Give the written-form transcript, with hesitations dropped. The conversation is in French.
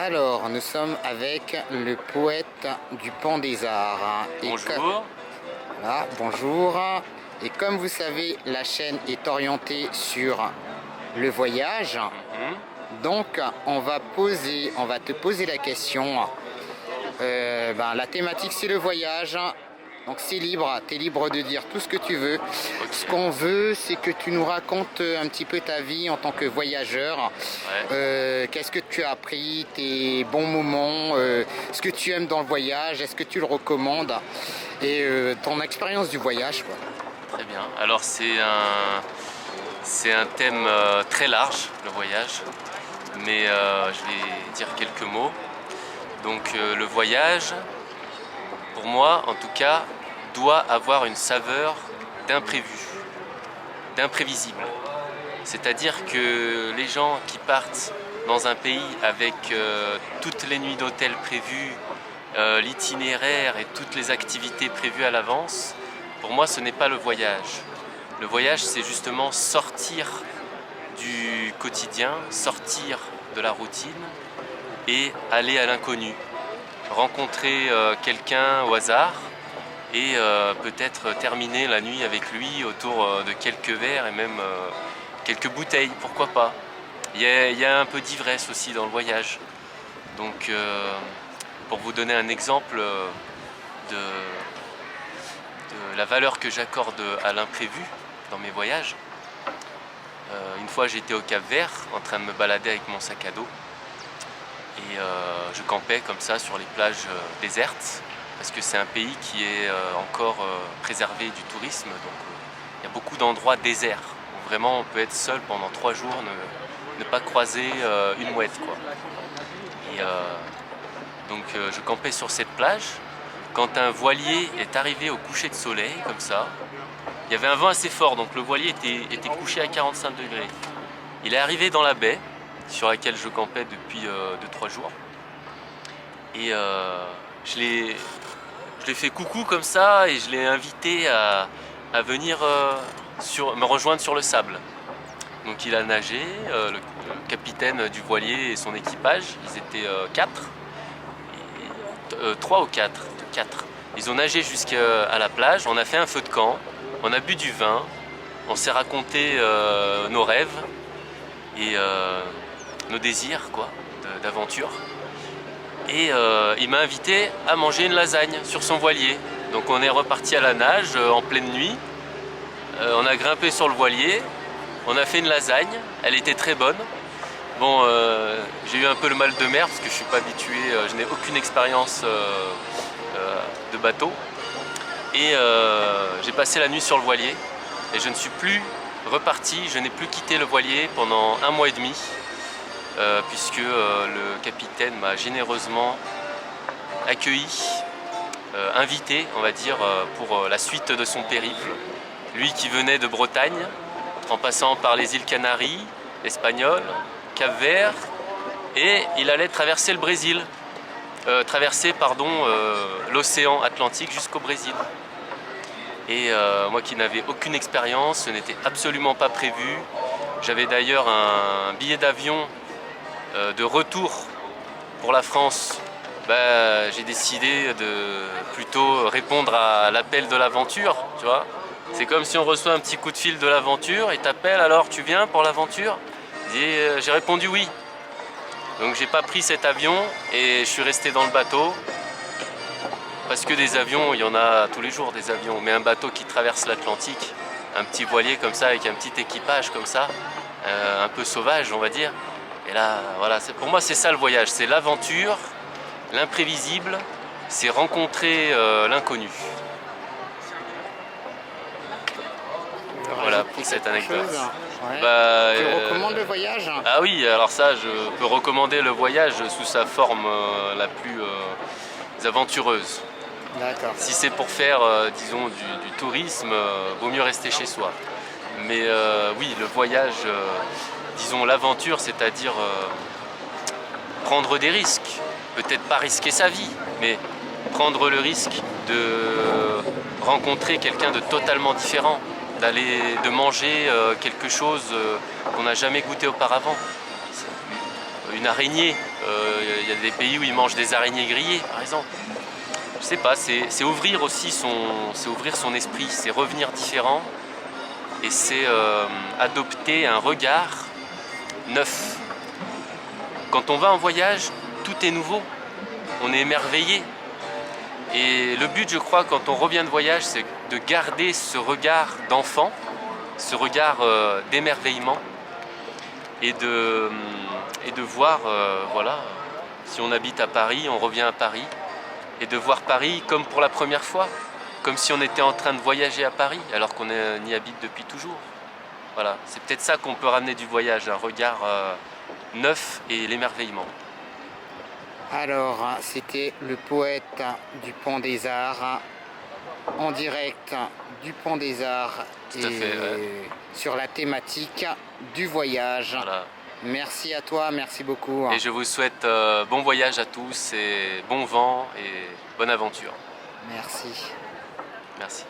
Alors, nous sommes avec le poète du Pont des Arts. Bonjour. Voilà, bonjour. Et comme vous savez, la chaîne est orientée sur le voyage. Donc, on va te poser la question. La thématique, c'est le voyage. Donc c'est libre, tu es libre de dire tout ce que tu veux. Ce qu'on veut, c'est que tu nous racontes un petit peu ta vie en tant que voyageur. Qu'est-ce que tu as appris, tes bons moments, ce que tu aimes dans le voyage, est-ce que tu le recommandes et ton expérience du voyage, quoi. Très bien. Alors c'est un thème très large, le voyage, mais je vais dire quelques mots. Donc le voyage, pour moi en tout cas, doit avoir une saveur d'imprévu, d'imprévisible. C'est-à-dire que les gens qui partent dans un pays avec toutes les nuits d'hôtel prévues, l'itinéraire et toutes les activités prévues à l'avance, pour moi ce n'est pas le voyage. Le voyage, c'est justement sortir du quotidien, sortir de la routine et aller à l'inconnu. Rencontrer quelqu'un au hasard et peut-être terminer la nuit avec lui autour de quelques verres et même quelques bouteilles, pourquoi pas. Il y a un peu d'ivresse aussi dans le voyage. Donc pour vous donner un exemple de la valeur que j'accorde à l'imprévu dans mes voyages, une fois j'étais au Cap-Vert en train de me balader avec mon sac à dos et je campais comme ça sur les plages désertes parce que c'est un pays qui est encore préservé du tourisme, donc il y a beaucoup d'endroits déserts où vraiment on peut être seul pendant 3 jours, ne pas croiser une mouette, quoi. Et donc je campais sur cette plage quand un voilier est arrivé au coucher de soleil comme ça. Il y avait un vent assez fort, donc le voilier était couché à 45 degrés. Il est arrivé dans la baie sur laquelle je campais depuis 2-3 jours et je l'ai fait coucou comme ça et je l'ai invité à venir me rejoindre sur le sable. Donc il a nagé, le capitaine du voilier et son équipage, ils étaient 4, 3 ou 4. Ils ont nagé jusqu'à la plage, on a fait un feu de camp, on a bu du vin, on s'est raconté nos rêves et nos désirs, quoi, d'aventure. Et il m'a invité à manger une lasagne sur son voilier. Donc on est reparti à la nage en pleine nuit, on a grimpé sur le voilier, on a fait une lasagne, elle était très bonne. Bon, j'ai eu un peu le mal de mer parce que je suis pas habitué, je n'ai aucune expérience de bateau. Et j'ai passé la nuit sur le voilier et je ne suis plus reparti, je n'ai plus quitté le voilier pendant 1 mois et demi. Puisque le capitaine m'a généreusement accueilli, invité, on va dire, pour la suite de son périple. Lui qui venait de Bretagne, en passant par les îles Canaries, Espagnoles, Cap-Vert, et il allait traverser le Brésil, l'océan Atlantique jusqu'au Brésil. Et moi qui n'avais aucune expérience, ce n'était absolument pas prévu. J'avais d'ailleurs un billet d'avion de retour pour la France. J'ai décidé de plutôt répondre à l'appel de l'aventure, tu vois. C'est comme si on reçoit un petit coup de fil de l'aventure et t'appelle, alors tu viens pour l'aventure? J'ai répondu oui. Donc j'ai pas pris cet avion et je suis resté dans le bateau. Parce que des avions, il y en a tous les jours des avions, mais un bateau qui traverse l'Atlantique, un petit voilier comme ça avec un petit équipage comme ça, un peu sauvage on va dire. Et là, voilà, pour moi c'est ça le voyage, c'est l'aventure, l'imprévisible, c'est rencontrer l'inconnu. Voilà pour cette anecdote. Ouais. Tu recommandes le voyage? Ah oui, alors ça, je peux recommander le voyage sous sa forme la plus aventureuse. D'accord. Si c'est pour faire, disons, du tourisme, vaut mieux rester chez soi. Mais oui, le voyage, disons l'aventure, c'est-à-dire prendre des risques. Peut-être pas risquer sa vie, mais prendre le risque de rencontrer quelqu'un de totalement différent, de manger quelque chose qu'on n'a jamais goûté auparavant. une araignée. Il y a des pays où ils mangent des araignées grillées, par exemple. Je sais pas, c'est ouvrir aussi son esprit, c'est revenir différent et c'est adopter un regard neuf. Quand on va en voyage, tout est nouveau, on est émerveillé. Et le but, je crois, quand on revient de voyage, c'est de garder ce regard d'enfant, ce regard d'émerveillement et de voir, voilà, si on habite à Paris, on revient à Paris et de voir Paris comme pour la première fois, comme si on était en train de voyager à Paris alors qu'on y habite depuis toujours. Voilà, c'est peut-être ça qu'on peut ramener du voyage, un regard neuf et l'émerveillement. Alors, c'était le poète du Pont des Arts, en direct du Pont des Arts, Tout à fait, ouais. sur la thématique du voyage. Voilà. Merci à toi, merci beaucoup. Et je vous souhaite bon voyage à tous et bon vent et bonne aventure. Merci. Merci.